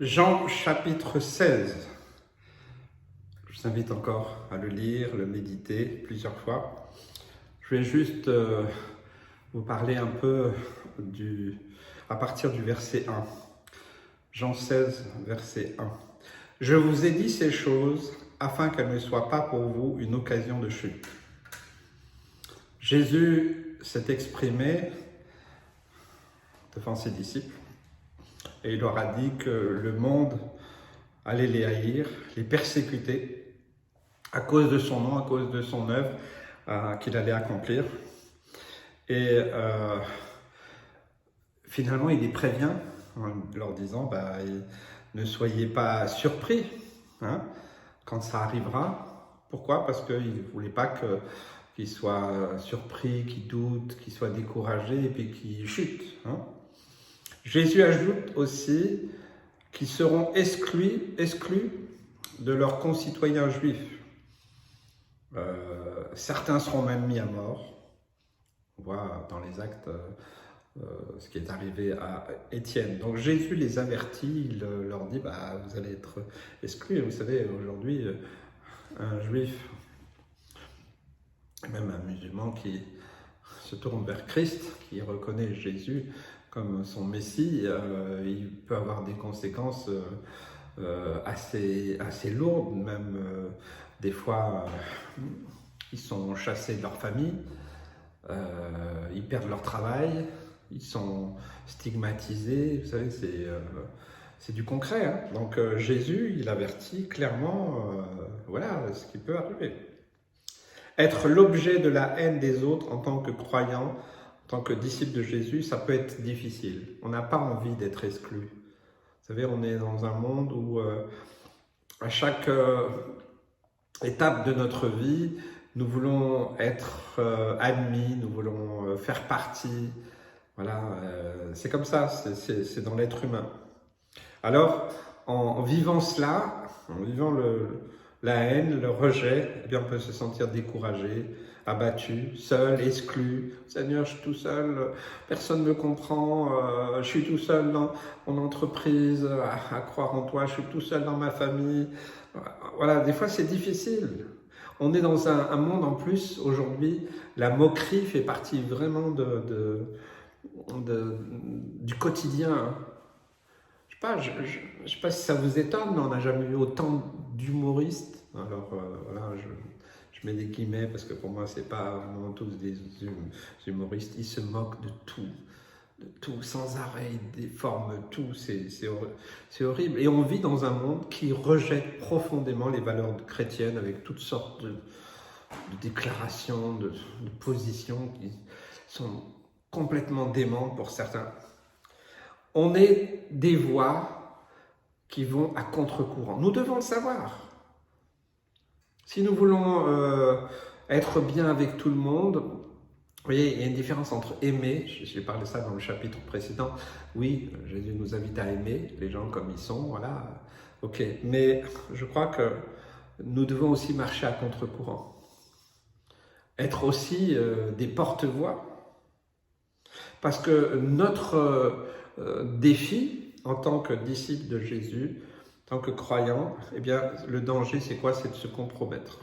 Jean chapitre 16. Je vous invite encore à le lire, le méditer plusieurs fois. Je vais juste vous parler un peu à partir du verset 1. Jean 16, verset 1. Je vous ai dit ces choses afin qu'elles ne soient pas pour vous une occasion de chute. Jésus s'est exprimé devant ses disciples et il leur a dit que le monde allait les haïr, les persécuter à cause de son nom, à cause de son œuvre qu'il allait accomplir. Et finalement, il les prévient en leur disant ne soyez pas surpris quand ça arrivera. Pourquoi? Parce qu'il ne voulait pas qu'ils soient surpris, qu'ils doutent, qu'ils soient découragés et puis qu'ils chutent. Jésus ajoute aussi qu'ils seront exclus de leurs concitoyens juifs. Certains seront même mis à mort. On voit dans les actes ce qui est arrivé à Étienne. Donc Jésus les avertit, il leur dit vous allez être exclus. Vous savez, aujourd'hui, un juif, même un musulman qui se tourne vers Christ, qui reconnaît Jésus comme son Messie, il peut avoir des conséquences assez lourdes, même des fois ils sont chassés de leur famille, ils perdent leur travail, ils sont stigmatisés, vous savez, c'est du concret. Donc Jésus, il avertit clairement, voilà ce qui peut arriver. Être l'objet de la haine des autres en tant que croyant, en tant que disciple de Jésus, ça peut être difficile. On n'a pas envie d'être exclu. Vous savez, on est dans un monde où à chaque étape de notre vie, nous voulons être admis, nous voulons faire partie. Voilà, c'est comme ça, c'est dans l'être humain. Alors, en vivant cela, en vivant la haine, le rejet, eh bien, on peut se sentir découragé, abattu, seul, exclu. Seigneur, je suis tout seul, personne ne me comprend, je suis tout seul dans mon entreprise, à croire en toi, je suis tout seul dans ma famille. Voilà, des fois c'est difficile. On est dans un monde en plus, aujourd'hui, la moquerie fait partie vraiment du quotidien. Je ne sais pas si ça vous étonne, mais on n'a jamais eu autant d'humoristes. Alors voilà, je mets des guillemets parce que pour moi, ce n'est pas vraiment tous des humoristes. Ils se moquent de tout, sans arrêt, ils déforment tout. C'est horrible. Et on vit dans un monde qui rejette profondément les valeurs chrétiennes avec toutes sortes de déclarations, de positions qui sont complètement démentes pour certains. On est des voix qui vont à contre-courant. Nous devons le savoir. Si nous voulons être bien avec tout le monde, vous voyez, il y a une différence entre aimer, j'ai parlé de ça dans le chapitre précédent, oui, Jésus nous invite à aimer les gens comme ils sont, voilà, ok, mais je crois que nous devons aussi marcher à contre-courant, être aussi des porte-voix, parce que notre défi en tant que disciple de Jésus, en tant que croyant, eh bien, le danger, c'est quoi? C'est de se compromettre.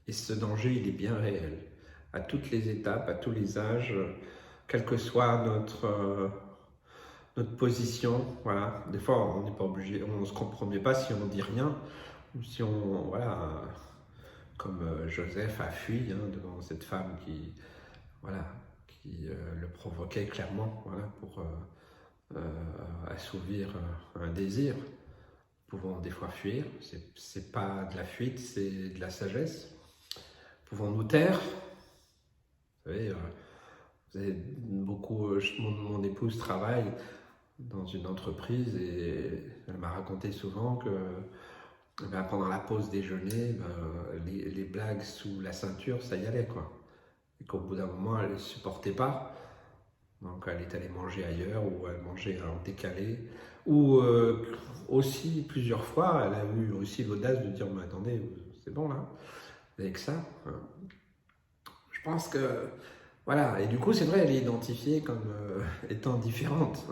Et ce danger, il est bien réel. À toutes les étapes, à tous les âges, quelle que soit notre position, voilà. Des fois, on n'est pas obligé, on ne se compromet pas si on ne dit rien, ou si on, voilà, comme Joseph a fui devant cette femme qui le provoquait clairement, voilà, pour assouvir un désir. Nous pouvons des fois fuir, c'est pas de la fuite, c'est de la sagesse. Pouvons nous taire. Vous savez, vous avez beaucoup. Mon épouse travaille dans une entreprise et elle m'a raconté souvent que pendant la pause déjeuner, les blagues sous la ceinture, ça y allait quoi. Et qu'au bout d'un moment, elle ne supportait pas. Donc elle est allée manger ailleurs ou elle mangeait en décalé. Ou aussi, plusieurs fois, elle a eu aussi l'audace de dire « Mais attendez, c'est bon là, avec ça ?» Je pense que, voilà, et du coup c'est vrai, elle est identifiée comme étant différente.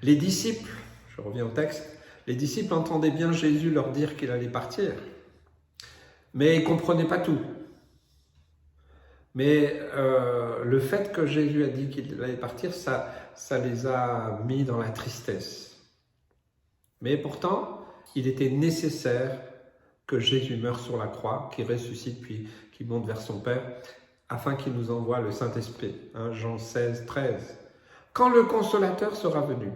Les disciples, je reviens au texte, les disciples entendaient bien Jésus leur dire qu'il allait partir, mais ils ne comprenaient pas tout. Mais le fait que Jésus a dit qu'il allait partir, ça les a mis dans la tristesse. Mais pourtant, il était nécessaire que Jésus meure sur la croix, qu'il ressuscite puis qu'il monte vers son Père, afin qu'il nous envoie le Saint-Esprit. Hein, Jean 16, 13. Quand le Consolateur sera venu,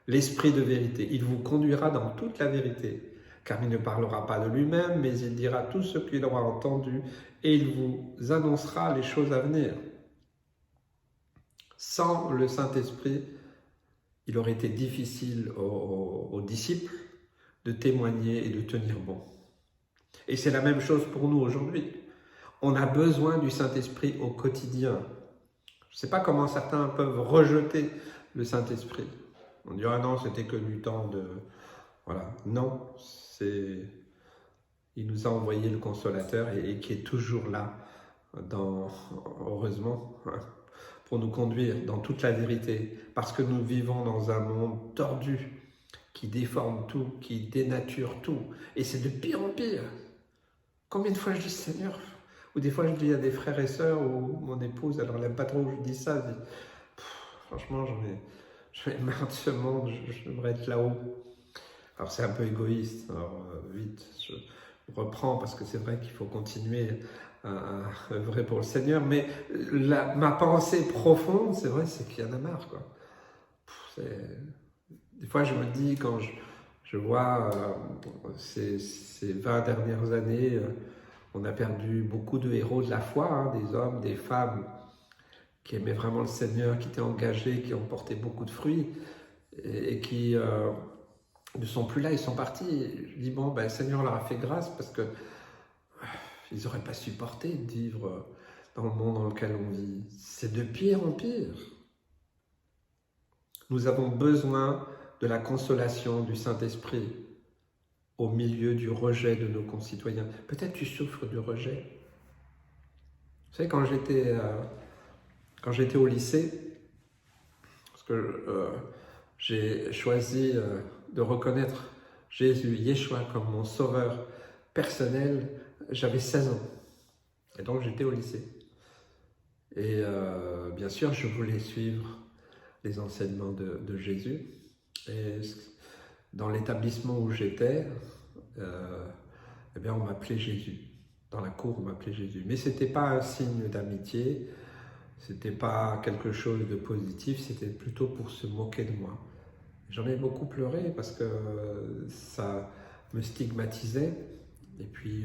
l'Esprit de vérité, il vous conduira dans toute la vérité, car il ne parlera pas de lui-même, mais il dira tout ce qu'il aura entendu et il vous annoncera les choses à venir. Sans le Saint-Esprit, il aurait été difficile aux disciples de témoigner et de tenir bon. Et c'est la même chose pour nous aujourd'hui. On a besoin du Saint-Esprit au quotidien. Je ne sais pas comment certains peuvent rejeter le Saint-Esprit. On dit « Ah non, c'était que du temps de... » Voilà. Non, il nous a envoyé le Consolateur et qui est toujours là, heureusement, pour nous conduire dans toute la vérité. Parce que nous vivons dans un monde tordu, qui déforme tout, qui dénature tout. Et c'est de pire en pire. Combien de fois je dis Seigneur, ou des fois je dis à des frères et sœurs, ou mon épouse, alors elle n'aime pas trop que je dis ça, je dis, franchement j'en ai marre de ce monde, j'aimerais être là-haut. Alors c'est un peu égoïste, alors vite, je reprends parce que c'est vrai qu'il faut continuer à œuvrer pour le Seigneur, mais ma pensée profonde, c'est vrai, c'est qu'il y en a marre, quoi. Des fois je me dis, quand je vois ces 20 dernières années, on a perdu beaucoup de héros de la foi, hein, des hommes, des femmes qui aimaient vraiment le Seigneur, qui étaient engagés, qui ont porté beaucoup de fruits et qui ne sont plus là, ils sont partis. Je dis, bon, ben, le Seigneur leur a fait grâce parce que ils n'auraient pas supporté de vivre dans le monde dans lequel on vit. C'est de pire en pire. Nous avons besoin de la consolation du Saint-Esprit au milieu du rejet de nos concitoyens. Peut-être tu souffres du rejet. Vous savez, quand j'étais au lycée, parce que j'ai choisi de reconnaître Jésus, Yeshua, comme mon sauveur personnel, j'avais 16 ans. Et donc j'étais au lycée. Et bien sûr, je voulais suivre les enseignements de Jésus. Et dans l'établissement où j'étais, eh bien, on m'appelait Jésus. Dans la cour, on m'appelait Jésus. Mais ce n'était pas un signe d'amitié, ce n'était pas quelque chose de positif, c'était plutôt pour se moquer de moi. J'en ai beaucoup pleuré parce que ça me stigmatisait et puis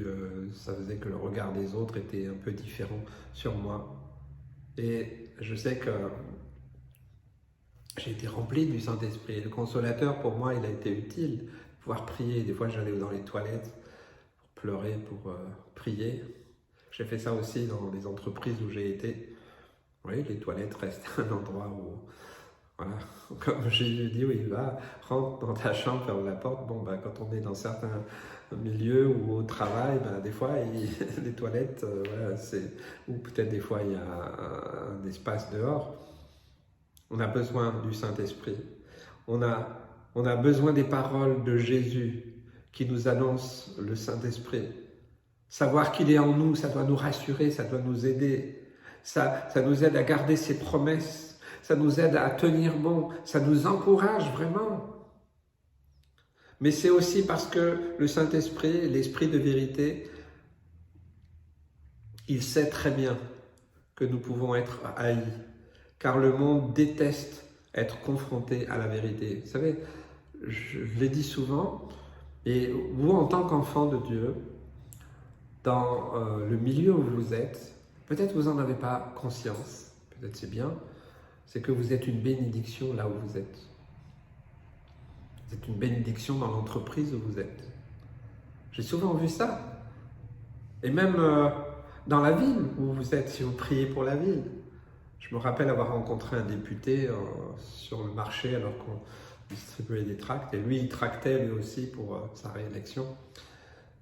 ça faisait que le regard des autres était un peu différent sur moi. Et je sais que j'ai été rempli du Saint-Esprit. Le Consolateur, pour moi, il a été utile. Pouvoir prier. Des fois, j'allais dans les toilettes pour pleurer, pour prier. J'ai fait ça aussi dans les entreprises où j'ai été. Oui, les toilettes restent un endroit où, voilà, comme Jésus dit, oui, va, rentre dans ta chambre, ferme la porte. Bon, ben, quand on est dans certains milieux ou au travail, ben, des fois, les toilettes, voilà, ou peut-être des fois, il y a un espace dehors. On a besoin du Saint-Esprit. On a besoin des paroles de Jésus qui nous annoncent le Saint-Esprit. Savoir qu'il est en nous, ça doit nous rassurer, ça doit nous aider. Ça nous aide à garder ses promesses. Ça nous aide à tenir bon. Ça nous encourage vraiment. Mais c'est aussi parce que le Saint-Esprit, l'Esprit de vérité, il sait très bien que nous pouvons être haïs. Car le monde déteste être confronté à la vérité. Vous savez, je l'ai dit souvent, et vous, en tant qu'enfant de Dieu, dans le milieu où vous êtes, peut-être vous n'en avez pas conscience, peut-être c'est bien, c'est que vous êtes une bénédiction là où vous êtes. Vous êtes une bénédiction dans l'entreprise où vous êtes. J'ai souvent vu ça. Et même dans la ville où vous êtes, si vous priez pour la ville. Je me rappelle avoir rencontré un député sur le marché alors qu'on distribuait des tracts. Et lui, il tractait lui aussi pour sa réélection.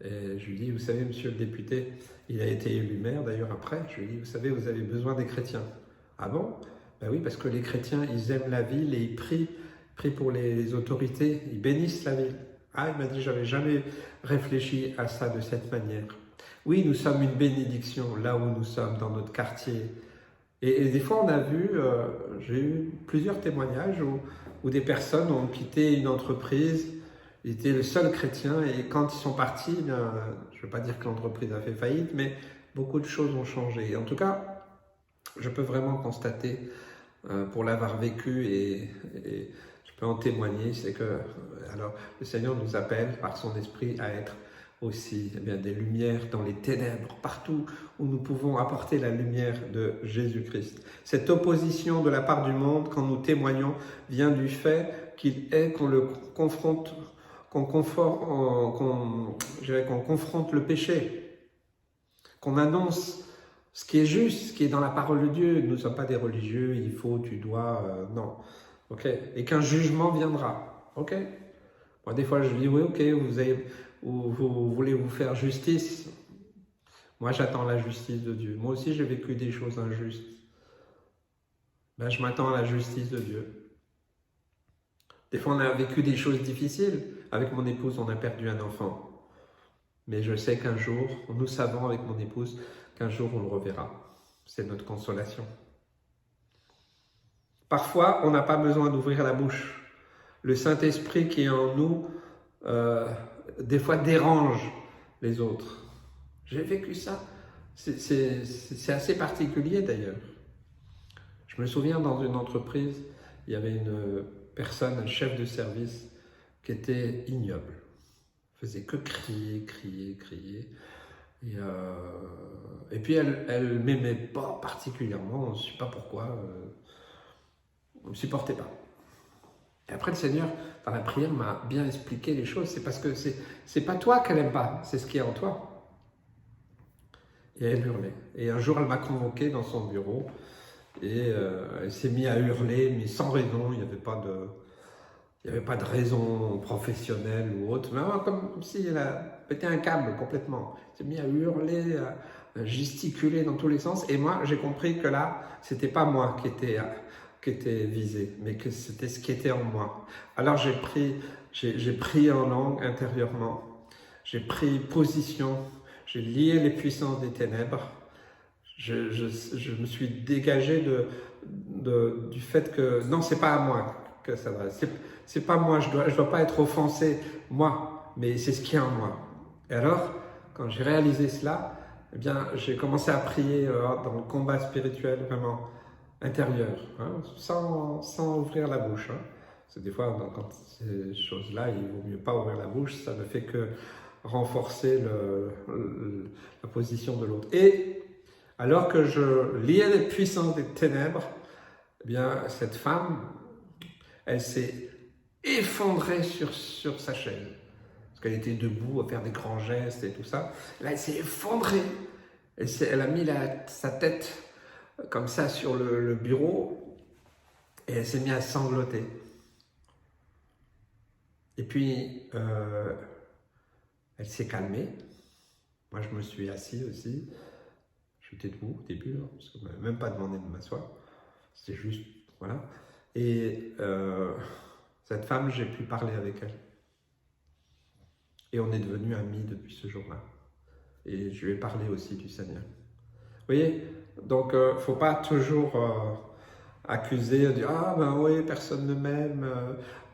Et je lui dis, vous savez, monsieur le député, il a été élu maire d'ailleurs après. Je lui dis, vous savez, vous avez besoin des chrétiens. Ah bon? Ben oui, parce que les chrétiens, ils aiment la ville et ils prient prie pour les autorités, ils bénissent la ville. Ah, il m'a dit, j'avais jamais réfléchi à ça de cette manière. Oui, nous sommes une bénédiction là où nous sommes, dans notre quartier. Et des fois, on a vu, j'ai eu plusieurs témoignages où des personnes ont quitté une entreprise, ils étaient le seul chrétien, et quand ils sont partis, je ne veux pas dire que l'entreprise a fait faillite, mais beaucoup de choses ont changé. Et en tout cas, je peux vraiment constater, pour l'avoir vécu, et je peux en témoigner, c'est que alors, le Seigneur nous appelle par son esprit à être aussi des lumières dans les ténèbres, partout où nous pouvons apporter la lumière de Jésus-Christ. Cette opposition de la part du monde, quand nous témoignons, vient du fait qu'il est qu'on le confronte, qu'on confronte le péché, qu'on annonce ce qui est juste, ce qui est dans la parole de Dieu. Nous ne sommes pas des religieux, il faut, tu dois, non. Ok. Et qu'un jugement viendra. Ok. Moi, des fois, je dis, oui, ok, vous voulez vous faire justice. Moi, j'attends la justice de Dieu. Moi aussi, j'ai vécu des choses injustes. Ben, je m'attends à la justice de Dieu. Des fois, on a vécu des choses difficiles. Avec mon épouse, on a perdu un enfant. Mais je sais qu'un jour, nous savons avec mon épouse, qu'un jour, on le reverra. C'est notre consolation. Parfois, on n'a pas besoin d'ouvrir la bouche. Le Saint-Esprit qui est en nous, des fois dérange les autres. J'ai vécu ça. C'est assez particulier d'ailleurs. Je me souviens dans une entreprise, il y avait une personne, un chef de service, qui était ignoble. Il faisait que crier, crier, crier. Et puis elle ne m'aimait pas particulièrement, je ne sais pas pourquoi. On ne me supportait pas. Et après, le Seigneur, dans la prière, m'a bien expliqué les choses. C'est parce que c'est pas toi qu'elle n'aime pas, c'est ce qui est en toi. Et elle hurlait. Et un jour, elle m'a convoqué dans son bureau et elle s'est mise à hurler, mais sans raison. Il n'y avait pas de raison professionnelle ou autre. Mais comme si elle a pété un câble complètement. Elle s'est mise à hurler, à gesticuler dans tous les sens. Et moi, j'ai compris que là, c'était pas moi qui était visé, mais que c'était ce qui était en moi. Alors j'ai pris en langue intérieurement, j'ai pris position, j'ai lié les puissances des ténèbres, je me suis dégagé du fait que non, c'est pas à moi que ça va, c'est pas moi, je dois pas être offensé, moi, mais c'est ce qui est en moi. Et alors, quand j'ai réalisé cela, eh bien, j'ai commencé à prier dans le combat spirituel vraiment intérieur, hein, sans ouvrir la bouche. Hein. Parce que des fois, quand ces choses-là, il vaut mieux pas ouvrir la bouche, ça ne fait que renforcer la position de l'autre. Et alors que je liais les puissances des ténèbres, eh bien, cette femme, elle s'est effondrée sur sa chaise. Parce qu'elle était debout à faire des grands gestes et tout ça. Là, elle s'est effondrée. Elle a mis sa tête comme ça sur le bureau et elle s'est mise à sangloter. Et puis, elle s'est calmée. Moi, je me suis assis aussi. J'étais debout au début, hein, parce qu'on ne m'avait même pas demandé de m'asseoir. C'était juste, voilà. Et cette femme, j'ai pu parler avec elle. Et on est devenus amis depuis ce jour-là. Et je lui ai parlé aussi du Seigneur. Vous voyez, donc il ne faut pas toujours accuser, dire ah ben oui, personne ne m'aime,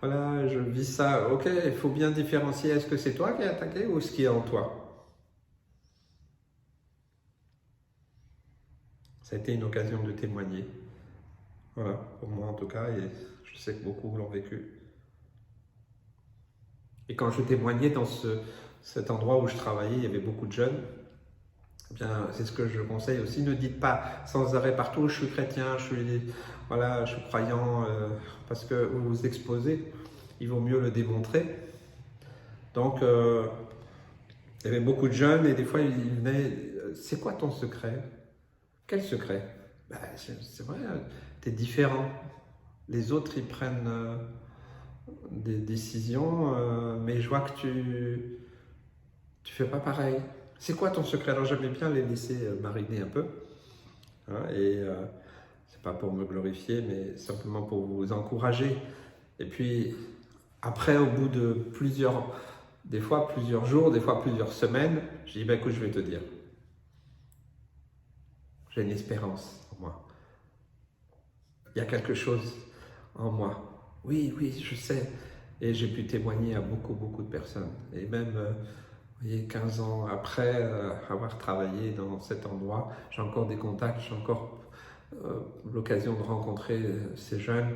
voilà, je vis ça. Ok, il faut bien différencier, est-ce que c'est toi qui es attaqué ou ce qui est en toi? Ça a été une occasion de témoigner. Voilà, pour moi en tout cas, et je sais que beaucoup l'ont vécu. Et quand je témoignais dans cet endroit où je travaillais, il y avait beaucoup de jeunes. Eh bien, c'est ce que je conseille aussi. Ne dites pas sans arrêt partout, je suis chrétien, je suis croyant, parce que vous vous exposez. Il vaut mieux le démontrer. Donc, il y avait beaucoup de jeunes et des fois, ils venaient, c'est quoi ton secret? Quel secret? Ben, c'est vrai, tu es différent. Les autres, ils prennent des décisions, mais je vois que tu fais pas pareil. C'est quoi ton secret? Alors j'aimais bien les laisser mariner un peu. Hein, et c'est pas pour me glorifier, mais simplement pour vous encourager. Et puis, après, au bout de des fois plusieurs jours, des fois plusieurs semaines, je dis, ben écoute, je vais te dire. J'ai une espérance en moi. Il y a quelque chose en moi. Oui, oui, je sais. Et j'ai pu témoigner à beaucoup, beaucoup de personnes. Et même, vous voyez, 15 ans après avoir travaillé dans cet endroit, j'ai encore des contacts, j'ai encore l'occasion de rencontrer ces jeunes,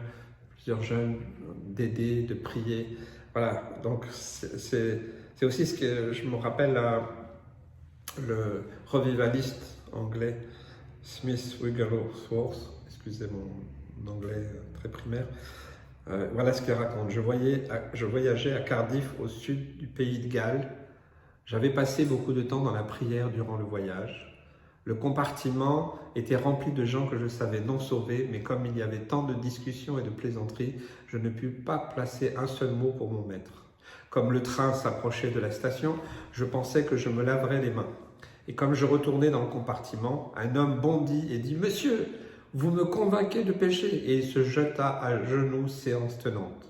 plusieurs jeunes, d'aider, de prier. Voilà, donc c'est aussi ce que je me rappelle, le revivaliste anglais Smith Wigglesworth, excusez mon anglais très primaire, voilà ce qu'il raconte. Je voyageais à Cardiff, au sud du pays de Galles. J'avais passé beaucoup de temps dans la prière durant le voyage. Le compartiment était rempli de gens que je savais non sauvés, mais comme il y avait tant de discussions et de plaisanteries, je ne pus pas placer un seul mot pour mon maître. Comme le train s'approchait de la station, je pensais que je me laverais les mains. Et comme je retournais dans le compartiment, un homme bondit et dit « Monsieur, vous me convainquez de péché !» Et il se jeta à genoux, séance tenante.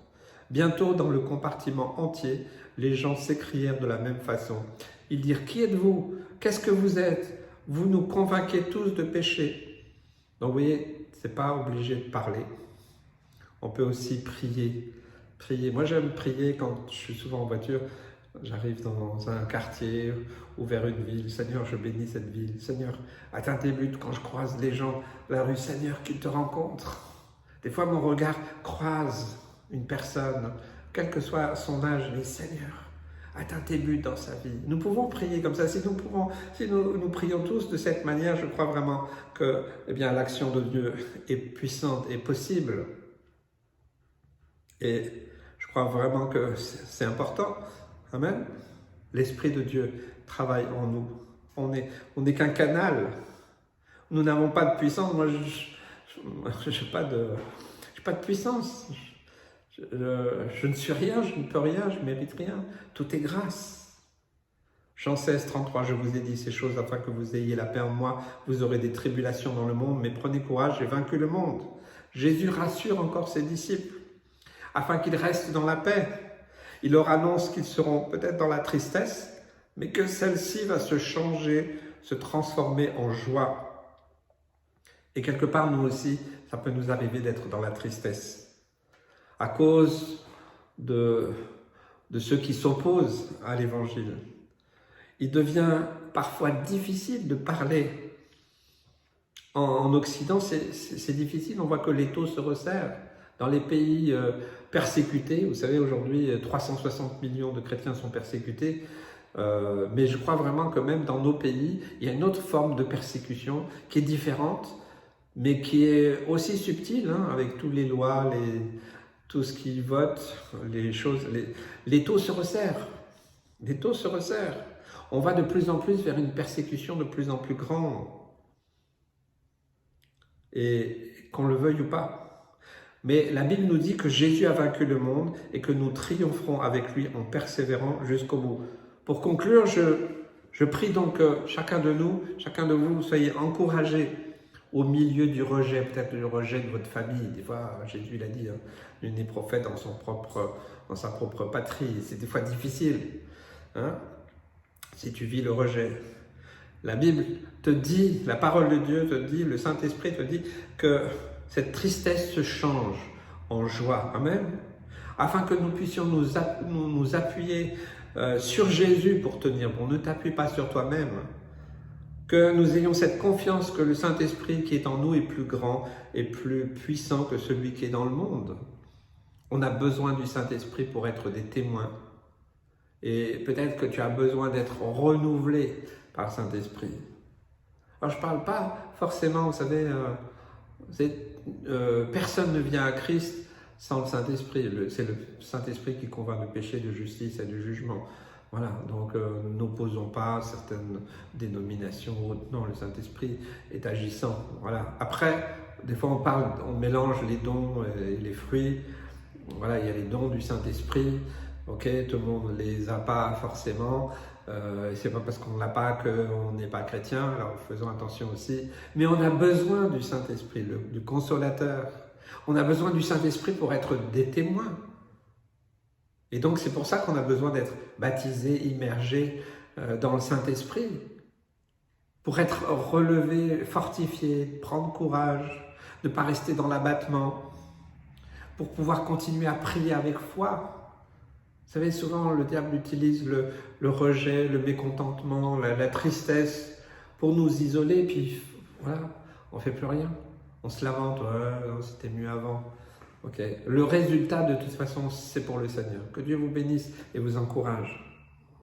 Bientôt, dans le compartiment entier, les gens s'écrièrent de la même façon. Ils dirent « Qui êtes-vous? Qu'est-ce que vous êtes? Vous nous convainquez tous de péché. » Donc vous voyez, ce n'est pas obligé de parler. On peut aussi prier. Moi j'aime prier quand je suis souvent en voiture. J'arrive dans un quartier ou vers une ville. Seigneur, je bénis cette ville. Seigneur, atteins tes buts quand je croise les gens de la rue. Seigneur, qu'ils te rencontrent. Des fois, mon regard croise une personne, quel que soit son âge. Mais Seigneur, atteins tes buts dans sa vie. Nous pouvons prier comme ça. Si nous prions tous de cette manière, je crois vraiment que l'action de Dieu est puissante et possible. Et je crois vraiment que c'est important. Amen. L'Esprit de Dieu travaille en nous. On n'est qu'un canal. Nous n'avons pas de puissance. Moi, je n'ai pas de puissance. Je ne suis rien, je ne peux rien, je ne mérite rien. Tout est grâce. Jean 16, 33, je vous ai dit ces choses afin que vous ayez la paix en moi. Vous aurez des tribulations dans le monde, mais prenez courage, j'ai vaincu le monde. Jésus rassure encore ses disciples afin qu'ils restent dans la paix. Il leur annonce qu'ils seront peut-être dans la tristesse, mais que celle-ci va se changer, se transformer en joie. Et quelque part, nous aussi, ça peut nous arriver d'être dans la tristesse. À cause de ceux qui s'opposent à l'Évangile. Il devient parfois difficile de parler. En Occident, c'est difficile, on voit que l'étau se resserre. Dans les pays persécutés, vous savez, aujourd'hui, 360 millions de chrétiens sont persécutés, mais je crois vraiment que même dans nos pays, il y a une autre forme de persécution qui est différente, mais qui est aussi subtile, hein, avec toutes les lois, tout ce qui vote, les choses, l'étau se resserre. L'étau se resserre. On va de plus en plus vers une persécution de plus en plus grande. Et qu'on le veuille ou pas. Mais la Bible nous dit que Jésus a vaincu le monde et que nous triompherons avec lui en persévérant jusqu'au bout. Pour conclure, je prie donc que chacun de nous, chacun de vous, soyez encouragés au milieu du rejet, peut-être le rejet de votre famille. Des fois, Jésus l'a dit, hein, nul n'est prophète dans sa propre patrie. C'est des fois difficile. Hein, si tu vis le rejet. La Bible te dit, la parole de Dieu te dit, le Saint-Esprit te dit que cette tristesse se change en joie. Amen. Afin que nous puissions nous appuyer sur Jésus pour tenir bon. Ne t'appuie pas sur toi-même. Que nous ayons cette confiance que le Saint-Esprit qui est en nous est plus grand et plus puissant que celui qui est dans le monde. On a besoin du Saint-Esprit pour être des témoins. Et peut-être que tu as besoin d'être renouvelé par le Saint-Esprit. Alors je ne parle pas forcément, vous savez, personne ne vient à Christ sans le Saint-Esprit. C'est le Saint-Esprit qui convainc de péché, de justice et de jugement. Voilà, donc nous n'opposons pas certaines dénominations. Non, le Saint-Esprit est agissant. Voilà. Après, des fois on mélange les dons et les fruits. Voilà, il y a les dons du Saint-Esprit. Ok, tout le monde ne les a pas forcément. C'est pas parce qu'on ne l'a pas qu'on n'est pas chrétien. Alors faisons attention aussi. Mais on a besoin du Saint-Esprit, du Consolateur. On a besoin du Saint-Esprit pour être des témoins. Et donc c'est pour ça qu'on a besoin d'être baptisé, immergé dans le Saint-Esprit, pour être relevé, fortifié, prendre courage, ne pas rester dans l'abattement, pour pouvoir continuer à prier avec foi. Vous savez, souvent le diable utilise le rejet, le mécontentement, la tristesse pour nous isoler, puis voilà, on ne fait plus rien. On se lamente, ouais, c'était mieux avant. Okay. Le résultat, de toute façon, c'est pour le Seigneur. Que Dieu vous bénisse et vous encourage.